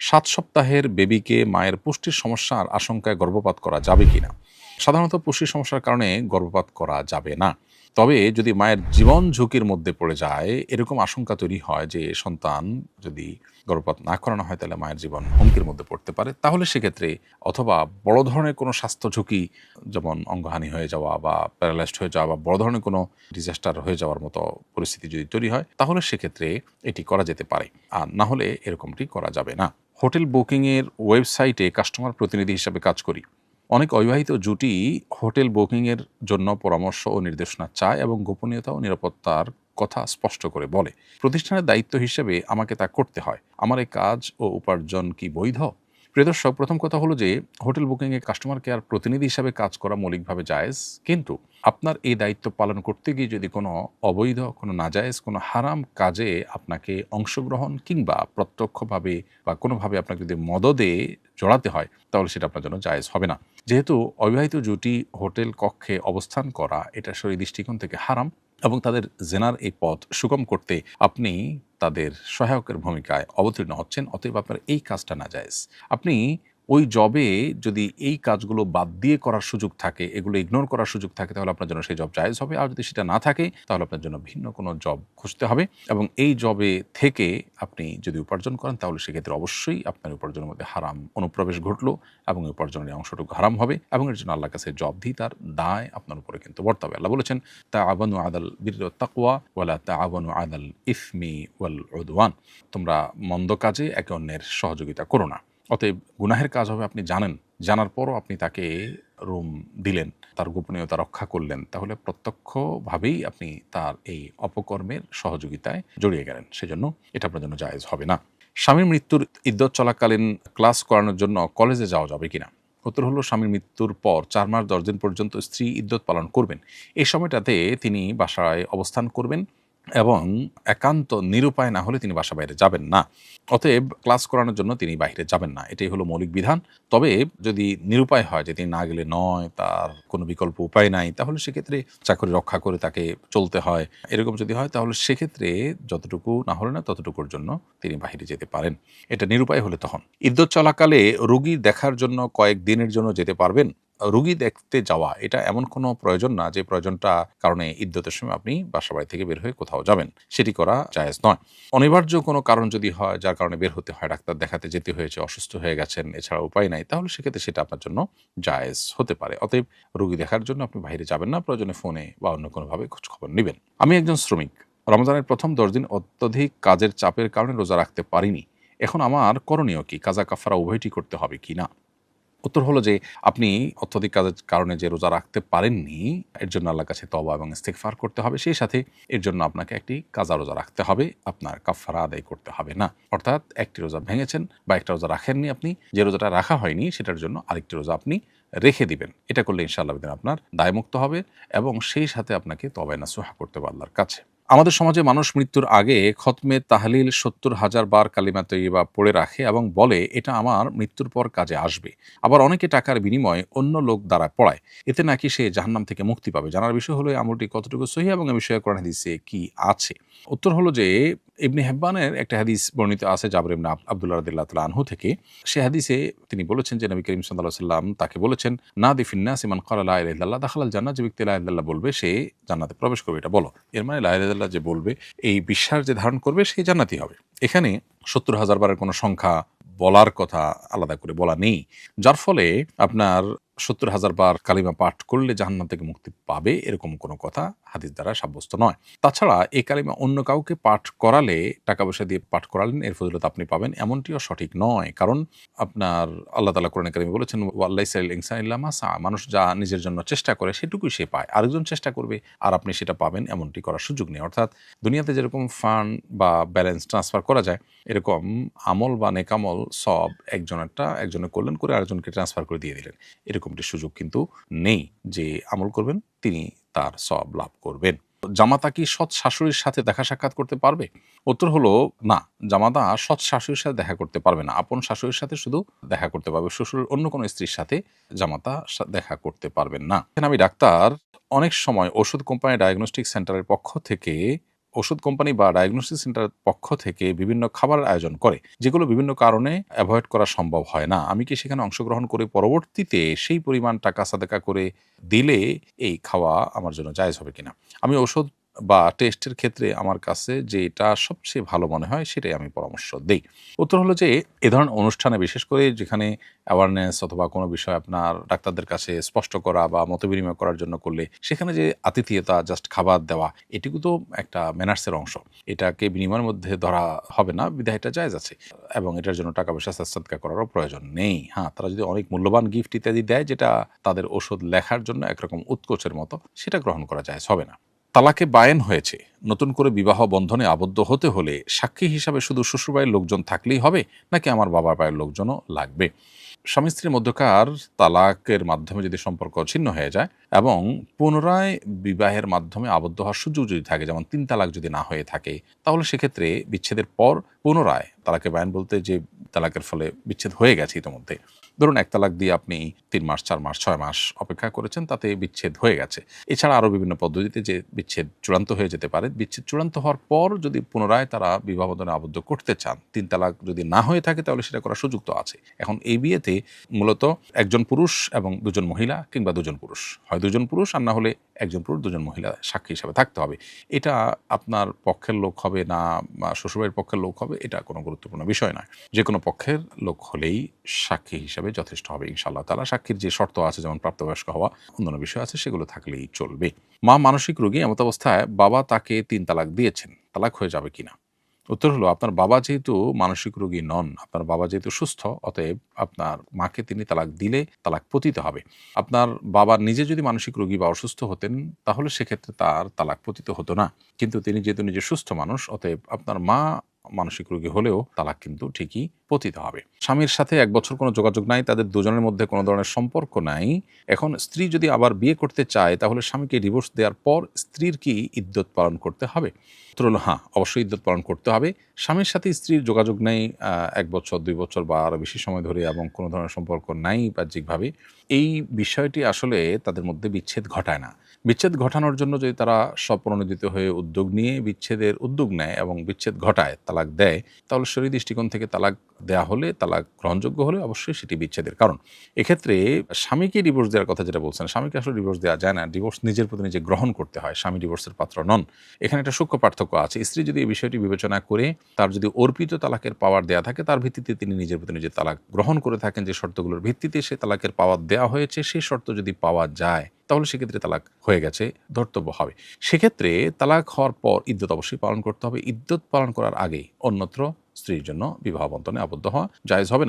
7 সপ্তাহের বেবিকে মায়ের পুষ্টির সমস্যার আশঙ্কায় গর্ভপাত করা যাবে কিনা? সাধারণত পুষ্টির সমস্যার কারণে গর্ভপাত করা যাবে না। তবে যদি মায়ের জীবন ঝুঁকির মধ্যে পড়ে যায়, এরকম আশঙ্কা তৈরি হয় যে সন্তান যদি গর্ভপাত না করানো হয় তাহলে মায়ের জীবন হুমকির মধ্যে পড়তে পারে, তাহলে সেক্ষেত্রে অথবা বড় ধরনের কোনো স্বাস্থ্য ঝুঁকি যেমন অঙ্গহানি হয়ে যাওয়া বা প্যারালাইজড হয়ে যাওয়া বা বড় ধরনের কোনো ডিজাস্টার হয়ে যাওয়ার মতো পরিস্থিতি যদি তৈরি হয়, তাহলে সেক্ষেত্রে এটি করা যেতে পারে। আর না হলে এরকমটি করা যাবে না। হোটেল বুকিংয়ের ওয়েবসাইটে কাস্টমার প্রতিনিধি হিসাবে কাজ করি। অনেক অবিবাহিত জুটি হোটেল বুকিংয়ের জন্য পরামর্শ ও নির্দেশনা চায় এবং গোপনীয়তা ও নিরাপত্তার কথা স্পষ্ট করে বলে। প্রতিষ্ঠানের দায়িত্ব হিসেবে আমাকে তা করতে হয়। আমার এই কাজ ও উপার্জন কি বৈধ? প্রিয় দর্শক, প্রথম কথা হলো যে হোটেল বুকিংয়ে কাস্টমার কেয়ার প্রতিনিধি হিসাবে কাজ করা মৌলিকভাবে জায়েজ, কিন্তু আপনার এই দায়িত্ব পালন করতে গিয়ে যদি কোনো অবৈধ, কোনো নাজায়েজ, কোনো হারাম কাজে আপনাকে অংশগ্রহণ কিংবা প্রত্যক্ষভাবে বা কোনোভাবে আপনাকে যদি মদদে জড়াতে হয়, তাহলে সেটা আপনার জন্য জায়েজ হবে না। যেহেতু অবিবাহিত জুটি হোটেল কক্ষে অবস্থান করা এটা শরীয়ী দৃষ্টিকোণ থেকে হারাম এবং তাদের জেনার এই পথ সুগম করতে আপনি তাদের সহায়কের ভূমিকায় অবতীর্ণ হচ্ছেন, অতএব আপনার এই কাজটা নাজায়েজ। আপনি ওই জবে যদি এই কাজগুলো বাদ দিয়ে করার সুযোগ থাকে, এগুলো ইগনোর করার সুযোগ থাকে, তাহলে আপনার জন্য সেই জব জায়েজ হবে। আর যদি সেটা না থাকে, তাহলে আপনার জন্য ভিন্ন কোনো জব খুঁজতে হবে এবং এই জবে থেকে আপনি যদি উপার্জন করেন, তাহলে সেক্ষেত্রে অবশ্যই আপনার উপার্জনের মধ্যে হারাম অনুপ্রবেশ ঘটলো এবং এই উপার্জনের অংশটুকু হারাম হবে এবং এর জন্য আল্লাহর কাছে জবাবদিহিতার দায় আপনার উপরে কিন্তু বর্তাবে। আল্লাহ বলেছেন, তাআওয়ানু আলাল বিররি ওয়াত তাকওয়া ওয়ালা তাআওয়ানু আলাল ইসমি ওয়াল উদওয়ান। তোমরা মন্দ কাজে একে অন্যের সহযোগিতা করো না। অতএব গুনাহের কাজ হবে আপনি জানেন, জানার পরও আপনি তাকে রুম দিলেন, তার গোপনীয়তা রক্ষা করলেন, তাহলে প্রত্যক্ষভাবেই আপনি তার এই অপকর্মের সহযোগিতায় জড়িয়ে গেলেন। সেজন্য এটা আপনার জন্য জায়েজ হবে না। স্বামীর মৃত্যুর ইদ্যত চলাকালীন ক্লাস করানোর জন্য কলেজে যাওয়া যাবে কিনা? উত্তর হলো, স্বামীর মৃত্যুর পর 4 মাস 10 দিন পর্যন্ত স্ত্রী ইদ্যত পালন করবেন। এই সময়টাতে তিনি বাসায় অবস্থান করবেন এবং একান্ত নিরুপায় না হলে তিনি বাসা বাইরে যাবেন না। অতএব ক্লাস করানোর জন্য তিনি বাইরে যাবেন না, এটাই হলো মৌলিক বিধান। তবে যদি নিরুপায় হয় যে তিনি না গেলে নয়, তার কোনো বিকল্প উপায় নাই, তাহলে সেক্ষেত্রে চাকরি রক্ষা করে তাকে চলতে হয়, এরকম যদি হয়, তাহলে সেক্ষেত্রে যতটুকু না হলে না ততটুকুর জন্য তিনি বাইরে যেতে পারেন। এটা নিরুপায় হলে তখন। ইদ্যত চলাকালে রোগী দেখার জন্য কয়েক দিনের জন্য যেতে পারবেন। রোগী দেখতে যাওয়া এটা এমন কোনো প্রয়োজন না যে প্রয়োজনটা কারণে ইদ্যতের সময় আপনি বাসা বাড়ি থেকে বের হয়ে কোথাও যাবেন, সেটি করা জায়েজ নয়। অনিবার্য কোনো কারণ যদি হয় যার কারণে বের হতে হয়, ডাক্তার দেখাতে যেতে হয়েছে, অসুস্থ হয়ে গেছেন, এছাড়া উপায় নাই, তাহলে সেক্ষেত্রে সেটা আপনার জন্য জায়েজ হতে পারে। অতএব রোগী দেখার জন্য আপনি বাইরে যাবেন না, প্রয়োজনে ফোনে বা অন্য কোনোভাবে খোঁজখবর নেবেন। আমি একজন শ্রমিক, রমজানের প্রথম 10 দিন অত্যধিক কাজের চাপের কারণে রোজা রাখতে পারিনি। এখন আমার করণীয় কি? কাজা কাফারা উভয়টি করতে হবে কি না? উত্তর হলো যে আপনি অত্যধিক কাজের কারণে যে রোজা রাখতে পারেননি, এর জন্য আল্লাহর কাছে তওবা এবং ইস্তিগফার করতে হবে। সেই সাথে এর জন্য আপনাকে একটি কাজা রোজা রাখতে হবে, আপনার কাফারা আদায় করতে হবে না। অর্থাৎ একটি রোজা ভেঙেছেন বা একটা রোজা রাখেননি আপনি, যে রোজাটা রাখা হয়নি সেটার জন্য আরেকটি রোজা আপনি রেখে দিবেন। এটা করলে ইনশাআল্লাহ আপনার দায়মুক্ত হবে এবং সেই সাথে আপনাকে তওবায়ে নাসুহা করতে হবে আল্লাহর কাছে। আমাদের সমাজে মানুষ মৃত্যুর আগে খতমে তাহলিল ৭০,০০০ বার কালিমা তৈয়্যিবা পড়ে রাখে এবং বলে এটা আমার মৃত্যুর পর কাজে আসবে। আবার অনেকে টাকার বিনিময়ে অন্য লোক দ্বারা পড়ায়, এতে নাকি সে জাহান্নাম থেকে মুক্তি পাবে। জানার বিষয় হলো এই আমলটি কতটুকু সহিহ এবং এ বিষয়ে কোরআন হাদিসে কি আছে? উত্তর হলো যে ইবনে হিব্বানের একটা হাদিস বর্ণিত আছে জাবের ইবনে আব্দুল্লাহ রাদিয়াল্লাহু তাআলা আনহু থেকে। সে হাদিসে তিনি বলেছেন যে নবী করিম সাল্লাল্লাহু আলাইহি ওয়াসাল্লাম তাকে বলেছেন, নাদি ফিন নাসি মান ক্বালা লা ইলাহা ইল্লাল্লাহ দাখালাল জান্নাহ। যে ব্যক্তি লা ইলাহা ইল্লাল্লাহ বলবে সে জান্নাতে প্রবেশ করবে, এটা বলো। এর মানে লা ইলাহা ইল্লাল্লাহ যে বলবে, এই বিশ্বাস যে ধারণ করবে সে জান্নাতি হবে। এখানে ৭০,০০০ বারের কোনো সংখ্যা বলার কথা আলাদা করে বলা নেই, যার ফলে আপনার ৭০,০০০ বার কালিমা পাঠ করলে জাহান্নাম থেকে মুক্তি পাবে এরকম কোনো কথা হাদিস দ্বারা সাব্যস্ত নয়। তাছাড়া এই কালিমা অন্য কাউকে পাঠ করালে, টাকা পয়সা দিয়ে পাঠ করালেন, এর ফজিলত আপনি পাবেন এমনটিও সঠিক নয়। কারণ আপনার আল্লাহ তাআলা কোরআনে কারিমে বলেছেন, ওয়ালাইসা লিল ইনসানি ইল্লা মা সা। মানুষ যা নিজের জন্য চেষ্টা করে সেটুকুই সে পায়, আরেকজন চেষ্টা করবে আর আপনি সেটা পাবেন এমনটি করার সুযোগ নেই। অর্থাৎ দুনিয়াতে যেরকম ফান্ড বা ব্যালেন্স ট্রান্সফার করা যায়, এরকম আমল বা নেকামল সব একজনে করলেন, করে আরেকজনকে ট্রান্সফার করে দিয়ে দিলেন, এরকমটি সুযোগ কিন্তু নেই যে আমল করবেন তিনি তার সওয়াব লাভ করবেন। জামাতা কি সৎ শাশুড়ির সাথে দেখা সাক্ষাৎ করতে পারবে? উত্তর হলো না, জামাতা সৎ শাশুড়ির সাথে দেখা করতে পারবে না। আপন শাশুড়ির সাথে শুধু দেখা করতে পারবে, শ্বশুরের অন্য কোনো স্ত্রীর সাথে জামাতা দেখা করতে পারবেন না। আমি ডাক্তার, অনেক সময় ওষুধ কোম্পানি ডায়াগনস্টিক সেন্টারের পক্ষ থেকে ওষুধ কোম্পানি বা ডায়াগনোসিস সেন্টার পক্ষ থেকে বিভিন্ন খাবারের আয়োজন করে, যেগুলো বিভিন্ন কারণে অ্যাভয়েড করা সম্ভব হয় না। আমি কি সেখানে অংশগ্রহণ করে পরবর্তীতে সেই পরিমাণ টাকা সাদাকা করে দিলে এই খাওয়া আমার জন্য জায়েজ হবে কিনা? আমি ওষুধ বা টেস্টের ক্ষেত্রে আমার কাছে যেটা সবচেয়ে ভালো মনে হয় সেটাই আমি পরামর্শ দেই। উত্তর হলো যে এ ধরনের অনুষ্ঠানে বিশেষ করে যেখানে অ্যাওয়ারনেস অথবা কোনো বিষয় আপনার ডাক্তারদের কাছে স্পষ্ট করা বা মতবিনিময় করার জন্য করলে সেখানে যে আতিথেয়তা, জাস্ট খাবার দেওয়া, এটুকু তো একটা ম্যানার্সের অংশ। এটাকে বিনিময়ের মধ্যে ধরা হবে না, বিধায় এটা জায়েজ আছে এবং এটার জন্য টাকা পয়সা সাদকা করারও প্রয়োজন নেই। হ্যাঁ, তারা যদি অনেক মূল্যবান গিফট ইত্যাদি দেয় যেটা তাদের ওষুধ লেখার জন্য একরকম উৎকোচের মতো, সেটা গ্রহণ করা জায়েজ হবে না। তালাকে বায়েন হয়েছে, নতুন করে বিবাহ বন্ধনে আবদ্ধ হতে হলে সাক্ষী হিসাবে শুধু শ্বশুরবাড়ির লোকজন থাকলেই হবে, নাকি আমার বাবার বাড়ির লোকজনও লাগবে? স্বামী স্ত্রীর মধ্যকার তালাকের মাধ্যমে যদি সম্পর্ক ছিন্ন হয়ে যায় এবং পুনরায় বিবাহের মাধ্যমে আবদ্ধ হওয়ার সুযোগ যদি থাকে, যেমন ৩ তালাক যদি না হয়ে থাকে, তাহলে সেক্ষেত্রে বিচ্ছেদের পর পুনরায় তালাকে বায়ান বলতে যে তালাকের ফলে বিচ্ছেদ হয়ে গেছে ইতিমধ্যে, ধরুন ১ তালাক দিয়ে আপনি ৩ মাস, ৪ মাস, ৬ মাস অপেক্ষা করেছেন, তাতে বিচ্ছেদ হয়ে গেছে। এছাড়া আরও বিভিন্ন পদ্ধতিতে যে বিচ্ছেদ চূড়ান্ত হয়ে যেতে পারে। বিচ্ছেদ চূড়ান্ত হওয়ার পর যদি পুনরায় তারা বিবাহ বন্ধনে আবদ্ধ করতে চান, ৩ তালাক যদি না হয়ে থাকে, তাহলে সেটা করার সুযোগ তো আছে। এখন এই বিয়েতে মূলত একজন পুরুষ এবং ২ জন মহিলা কিংবা ২ জন পুরুষ, হয় ২ জন পুরুষ আর না হলে একজন পুরুষ ২ জন মহিলা সাক্ষী হিসাবে থাকতে হবে। এটা আপনার পক্ষের লোক হবে না বা শ্বশুরবাড়ির পক্ষের লোক হবে, এটা কোনো গুরুত্বপূর্ণ বিষয় নয়। যে কোনো পক্ষের লোক হলেই সাক্ষী হিসাবে যথেষ্ট হবে ইনশাআল্লাহ তাআলা। সাক্ষীর যে শর্ত আছে, যেমন প্রাপ্তবয়স্ক হওয়া, অন্যান্য বিষয় আছে, সেগুলো থাকলেই চলবে। মা মানসিক রোগী, এমত অবস্থায় বাবা তাকে ৩ তালাক দিয়েছেন, তালাক হয়ে যাবে কিনা? উত্তর হলো, আপনার বাবা যেহেতু মানসিক রোগী নন, আপনার বাবা যেহেতু সুস্থ, অতএব আপনার মাকে তিনি তালাক দিলে তালাক পতিত হবে। আপনার বাবা নিজে যদি মানসিক রোগী বা অসুস্থ হতেন, তাহলে সেক্ষেত্রে তার তালাক পতিত হতো না। কিন্তু তিনি যেহেতু নিজে সুস্থ মানুষ, অতএব আপনার মা মানসিক রোগী হলেও তালাক কিন্তু ঠিকই পতিত হবে। স্বামীর সাথে ১ বছর কোনো যোগাযোগ নাই, তাদের দুজনের মধ্যে কোনো ধরনের সম্পর্ক নাই। এখন স্ত্রী যদি আবার বিয়ে করতে চায়, তাহলে স্বামীকে ডিভোর্স দেওয়ার পর স্ত্রীর কি ইদ্যত পালন করতে হবে? উত্তর হলো হ্যাঁ, অবশ্যই ইদ্যত পালন করতে হবে। স্বামীর সাথে স্ত্রীর যোগাযোগ নেই ১ বছর, ২ বছর বা আরও বেশি সময় ধরে এবং কোনো ধরনের সম্পর্ক নাই বাহ্যিকভাবে, এই বিষয়টি আসলে তাদের মধ্যে বিচ্ছেদ ঘটায় না। বিচ্ছেদ ঘটানোর জন্য যদি তারা স্বপ্রণোদিত হয়ে উদ্যোগ নিয়ে বিচ্ছেদের উদ্যোগ নেয় এবং বিচ্ছেদ ঘটায়, তালাক দেয়, তাহলে শরীয়ী দৃষ্টিকোণ থেকে তালাক দেয়া হলে, তালাক গ্রহণযোগ্য হলে অবশ্যই সেটি বিচ্ছেদের কারণ। এক্ষেত্রে স্বামীকে ডিভোর্স দেওয়ার কথা যেটা বলছেন, স্বামীকে আসলে ডিভোর্স দেওয়া যায় না। ডিভোর্স নিজের প্রতি নিজে গ্রহণ করতে হয়। স্বামী ডিভোর্সের পাত্র নন। এখানে একটা সূক্ষ্ম পার্থক্য আছে। স্ত্রী যদি এই বিষয়টি বিবেচনা করে তার যদি অর্পিত তালাকের পাওয়ার দেয়া থাকে, তার ভিত্তিতে তিনি নিজের প্রতি নিজে তালাক গ্রহণ করে থাকেন, যে শর্তগুলোর ভিত্তিতে সে তালাকের পাওয়ার দেওয়া হয়েছে, সেই শর্ত যদি পাওয়া যায়, তাহলে সেক্ষেত্রে তালাক হয়ে গেছে ধর্তব্য হবে। সেক্ষেত্রে তালাক হওয়ার পর ইদ্যত অবশ্যই পালন করতে হবে। ইদ্যত পালন করার আগেই অন্যত্র স্ত্রীর জন্য বিবাহ বন্ধনে আবদ্ধ হওয়া জায়েজ হবে না।